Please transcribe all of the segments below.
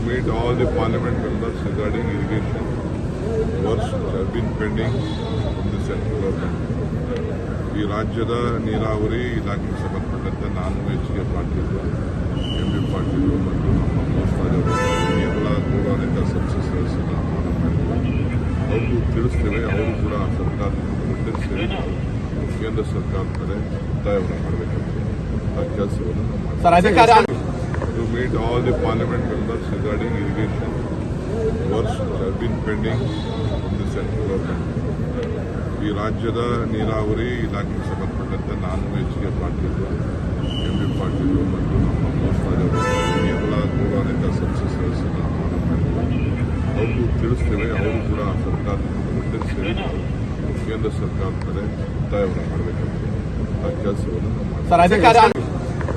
meet all the parliament members regarding irrigation works which have been pending in the central government. ಈ ರಾಜ್ಯದ ನೀರಾವರಿ ಇಲಾಖೆಗೆ ಸಂಬಂಧಪಟ್ಟಂತೆ ನಾನು ಎಚ್.ಕೆ. ಪಾಟೀಲ್, ಎಂ.ಬಿ. ಪಾಟೀಲ್ ಮತ್ತು ನಮ್ಮ ಮೋಸ್ತಾಜರು ಎಲ್ಲ ಗೌರವಾನ್ವಿತ ಸದಸ್ಯರನ್ನು ಆಹ್ವಾನ ಮಾಡಿದ್ದಾರೆ. ಅವ್ರಿಗೂ ತಿಳಿಸ್ತೇವೆ. ಅವರು ಕೂಡ ಸರ್ಕಾರದ ಸೇರಿ ಕೇಂದ್ರ ಸರ್ಕಾರದ ಕಡೆ ಒತ್ತಾಯವನ್ನು ಮಾಡಬೇಕಂತ ಆ ಕೆಲಸವನ್ನು ನಾವು to meet all the parliament members regarding irrigation works which have been pending in the central government. ಈ ರಾಜ್ಯದ ನೀರಾವರಿ ಇಲಾಖೆಗೆ ಸಂಬಂಧಪಟ್ಟಂತೆ ನಾನು ಎಚ್.ಕೆ. ಪಾಟೀಲ್, ಎಂ.ಬಿ. ಪಾಟೀಲ್ ಮತ್ತು ನಮ್ಮ ಮೋಸ್ತಾಜರು ಎಲ್ಲ ಗೌರವಾನ್ವಿತ ಸದಸ್ಯರನ್ನು ಆಹ್ವಾನ ಮಾಡಿದ್ದಾರೆ. ಅವ್ರಿಗೂ ತಿಳಿಸ್ತೇವೆ. ಅವರು ಕೂಡ ಸರ್ಕಾರದ ಸೇರಿ ಕೇಂದ್ರ ಸರ್ಕಾರದ ಕಡೆ ಒತ್ತಾಯವನ್ನು ಮಾಡಬೇಕಂತ ಆ ಕೆಲಸವನ್ನು ನಾವು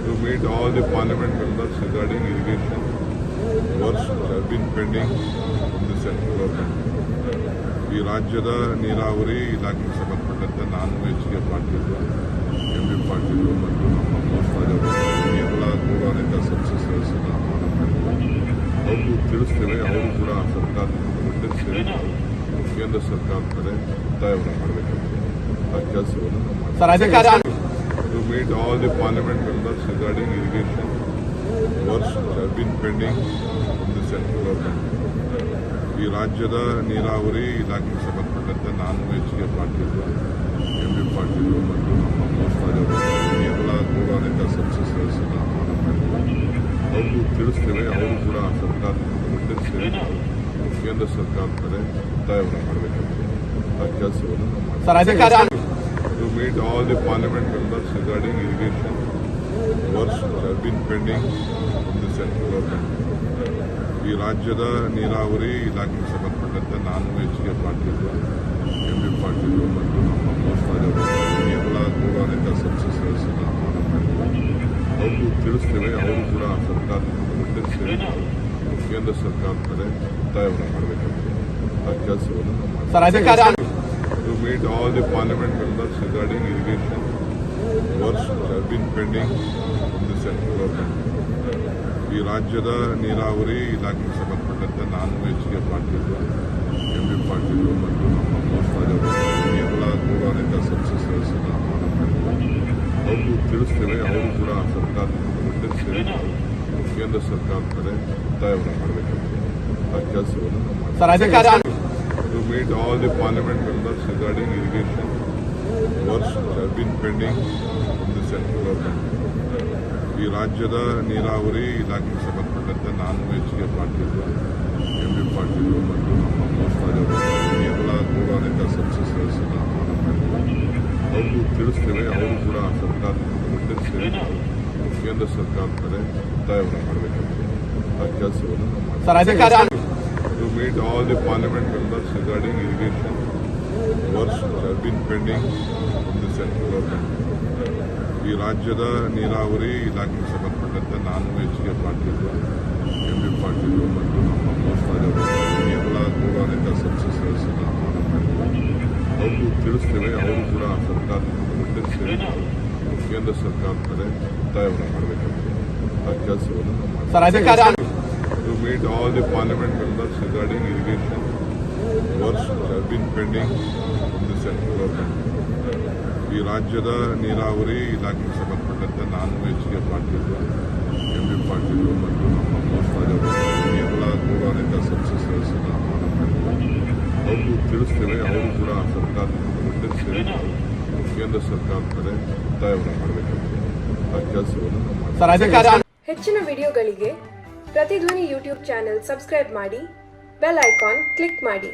to meet all the parliament members regarding irrigation works which have been pending in the central government. ಈ ರಾಜ್ಯದ ನೀರಾವರಿ ಇಲಾಖೆಗೆ ಸಂಬಂಧಪಟ್ಟಂತೆ ನಾನು ಎಚ್.ಕೆ. ಪಾಟೀಲ್, ಎಂ.ಬಿ. ಪಾಟೀಲ್ ಮತ್ತು ನಮ್ಮ ಮೋಸ್ತಾಜರು ಎಲ್ಲ ಗೌರವಾನ್ವಿತ ಸದಸ್ಯರನ್ನು ಆಹ್ವಾನ ಮಾಡಿದ್ದಾರೆ. ಅವ್ರಿಗೂ ತಿಳಿಸ್ತೇವೆ. ಅವರು ಕೂಡ ಸರ್ಕಾರದ ಸೇರಿ ಕೇಂದ್ರ ಸರ್ಕಾರದ ಕಡೆ ಒತ್ತಾಯವನ್ನು ಮಾಡಬೇಕಂತ ಆ ಕೆಲಸವನ್ನು ನಾವು to meet all the parliament members regarding irrigation works which have been pending in the central government. ಈ ರಾಜ್ಯದ ನೀರಾವರಿ ಇಲಾಖೆಗೆ ಸಂಬಂಧಪಟ್ಟಂತೆ ನಾನು ಎಚ್.ಕೆ. ಪಾಟೀಲ್, ಎಂ.ಬಿ. ಪಾಟೀಲ್ ಮತ್ತು ನಮ್ಮ ಮೋಸ್ತಾಜರು ಎಲ್ಲ ಗೌರವಾನ್ವಿತ ಸದಸ್ಯರನ್ನು ಆಹ್ವಾನ ಮಾಡಿದ್ದಾರೆ. ಅವ್ರಿಗೂ ತಿಳಿಸ್ತೇವೆ. ಅವರು ಕೂಡ ಸರ್ಕಾರದ ಸೇರಿ ಕೇಂದ್ರ ಸರ್ಕಾರದ ಕಡೆ ಒತ್ತಾಯವನ್ನು ಮಾಡಬೇಕಂತ ಆ ಕೆಲಸವನ್ನು ನಾವು to meet all the parliament members regarding irrigation works which have been pending in the central government. ಈ ರಾಜ್ಯದ ನೀರಾವರಿ ಇಲಾಖೆಗೆ ಸಂಬಂಧಪಟ್ಟಂತೆ ನಾನು ಎಚ್.ಕೆ. ಪಾಟೀಲ್, ಎಂ.ಬಿ. ಪಾಟೀಲ್ ಮತ್ತು ನಮ್ಮ ಮೋಸ್ತಾಜರು ಎಲ್ಲ ಗೌರವಾನ್ವಿತ ಸದಸ್ಯರನ್ನು ಆಹ್ವಾನ ಮಾಡಿದ್ದಾರೆ. ಅವ್ರಿಗೂ ತಿಳಿಸ್ತೇವೆ. ಅವರು ಕೂಡ ಸರ್ಕಾರದ ಸೇರಿ ಕೇಂದ್ರ ಸರ್ಕಾರದ ಕಡೆ ಒತ್ತಾಯವನ್ನು ಮಾಡಬೇಕಂತ ಆ ಕೆಲಸವನ್ನು ನಾವು to meet all the parliament members regarding irrigation works which have been pending in the central government. ಈ ರಾಜ್ಯದ ನೀರಾವರಿ ಇಲಾಖೆಗೆ ಸಂಬಂಧಪಟ್ಟಂತೆ ನಾನು ಎಚ್.ಕೆ. ಪಾಟೀಲ್, ಎಂ.ಬಿ. ಪಾಟೀಲ್ ಮತ್ತು ನಮ್ಮ ಮೋಸ್ತಾಜರು ಎಲ್ಲ ಗೌರವಾನ್ವಿತ ಸದಸ್ಯರನ್ನು ಆಹ್ವಾನ ಮಾಡಿದ್ದಾರೆ. ಅವ್ರಿಗೂ ತಿಳಿಸ್ತೇವೆ. ಅವರು ಕೂಡ ಸರ್ಕಾರದ ಸೇರಿ ಕೇಂದ್ರ ಸರ್ಕಾರದ ಕಡೆ ಒತ್ತಾಯವನ್ನು ಮಾಡಬೇಕಂತ ಆ ಕೆಲಸವನ್ನು ನಾವು to meet all the parliament members regarding irrigation works which have been pending in the central government. ಈ ರಾಜ್ಯದ ನೀರಾವರಿ ಇಲಾಖೆಗೆ ಸಂಬಂಧಪಟ್ಟಂತೆ ನಾನು ಎಚ್.ಕೆ. ಪಾಟೀಲ್, ಎಂ.ಬಿ. ಪಾಟೀಲ್ ಮತ್ತು ನಮ್ಮ ಮೋಸ್ತಾಜರು ಎಲ್ಲ ಗೌರವಾನ್ವಿತ ಸದಸ್ಯರನ್ನು ಆಹ್ವಾನ ಮಾಡಿದ್ದಾರೆ. ಅವ್ರಿಗೂ ತಿಳಿಸ್ತೇವೆ. ಅವರು ಕೂಡ ಸರ್ಕಾರದ ಸೇರಿ ಕೇಂದ್ರ ಸರ್ಕಾರದ ಕಡೆ ಒತ್ತಾಯವನ್ನು ಮಾಡಬೇಕಂತ ಆ ಕೆಲಸವನ್ನು ನಾವು to meet all the parliament members regarding irrigation works which have been pending in the central government. ಈ ರಾಜ್ಯದ ನೀರಾವರಿ ಇಲಾಖೆಗೆ ಸಂಬಂಧಪಟ್ಟಂತೆ ನಾನು ಎಚ್.ಕೆ. ಪಾಟೀಲ್, ಎಂ.ಬಿ. ಪಾಟೀಲ್ ಮತ್ತು ನಮ್ಮ ಮೋಸ್ತಾಜರು ಎಲ್ಲ ಗೌರವಾನ್ವಿತ ಸದಸ್ಯರನ್ನು ಆಹ್ವಾನ ಮಾಡಿದ್ದಾರೆ. ಅವ್ರಿಗೂ ತಿಳಿಸ್ತೇವೆ. ಅವರು ಕೂಡ ಸರ್ಕಾರದ ಸೇರಿ ಕೇಂದ್ರ ಸರ್ಕಾರದ ಕಡೆ ಒತ್ತಾಯವನ್ನು ಮಾಡಬೇಕಂತ ಆ ಕೆಲಸವನ್ನು ನಾವು to meet all the parliament members regarding irrigation works which have been pending in the central government. ಈ ರಾಜ್ಯದ ನೀರಾವರಿ ಇಲಾಖೆಗೆ ಸಂಬಂಧಪಟ್ಟಂತೆ ನಾನು ಎಚ್.ಕೆ. ಪಾಟೀಲ್, ಎಂ.ಬಿ. ಪಾಟೀಲ್ ಮತ್ತು ನಮ್ಮ ಮೋಸ್ತಾಜರು ಎಲ್ಲ ಗೌರವಾನ್ವಿತ ಸದಸ್ಯರನ್ನು ಆಹ್ವಾನ ಮಾಡಿದ್ದಾರೆ. ಅವ್ರಿಗೂ ತಿಳಿಸ್ತೇವೆ. ಅವರು ಕೂಡ ಸರ್ಕಾರದ ಸೇರಿ ಕೇಂದ್ರ ಸರ್ಕಾರದ ಕಡೆ ಒತ್ತಾಯವನ್ನು ಮಾಡಬೇಕಂತ ಆ ಕೆಲಸವನ್ನು ನಾವು ಹೆಚ್ಚಿನ ವಿಡಿಯೋಗಳಿಗೆ ಪ್ರತಿಧ್ವನಿ ಯೂಟ್ಯೂಬ್ ಚಾನೆಲ್ ಸಬ್ಸ್ಕ್ರೈಬ್ ಮಾಡಿ, ಬೆಲ್ ಐಕಾನ್ ಕ್ಲಿಕ್ ಮಾಡಿ.